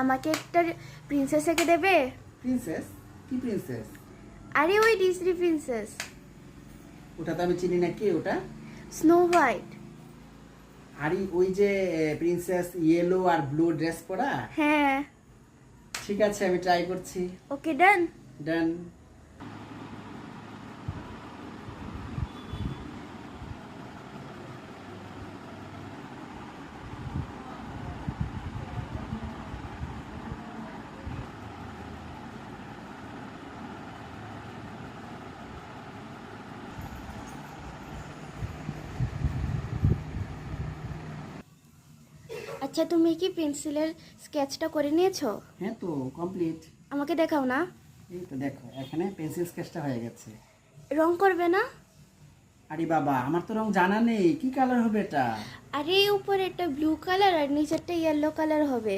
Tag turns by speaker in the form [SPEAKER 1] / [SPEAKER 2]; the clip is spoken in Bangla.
[SPEAKER 1] আমাকে একটা প্রিন্সেস এঁকে দেবে?
[SPEAKER 2] প্রিন্সেস? কি প্রিন্সেস?
[SPEAKER 1] আরে ওই ডিজনি প্রিন্সেস,
[SPEAKER 2] ওটা তো আমি চিনি না, কে ওটা?
[SPEAKER 1] Snow white.
[SPEAKER 2] আরে ওই যে প্রিন্সেস ইয়েলো আর ব্লু ড্রেস পরা?
[SPEAKER 1] হ্যাঁ।
[SPEAKER 2] ঠিক আছে, আমি ট্রাই করছি।
[SPEAKER 1] ওকে, ডান।
[SPEAKER 2] ডান।
[SPEAKER 1] আচ্ছা, তুমি কি পেন্সিলের স্কেচটা করে নিয়েছো?
[SPEAKER 2] হ্যাঁ তো, কমপ্লিট।
[SPEAKER 1] আমাকে দেখাও না।
[SPEAKER 2] এই তো দেখো, এখানে পেন্সিল স্কেচটা হয়ে গেছে।
[SPEAKER 1] রং করবে না?
[SPEAKER 2] আরে বাবা, আমার তো রং জানা নেই, কি কালার হবে এটা?
[SPEAKER 1] আরে উপরে একটা ব্লু কালার আর নিচেরটা ইয়েলো কালার হবে।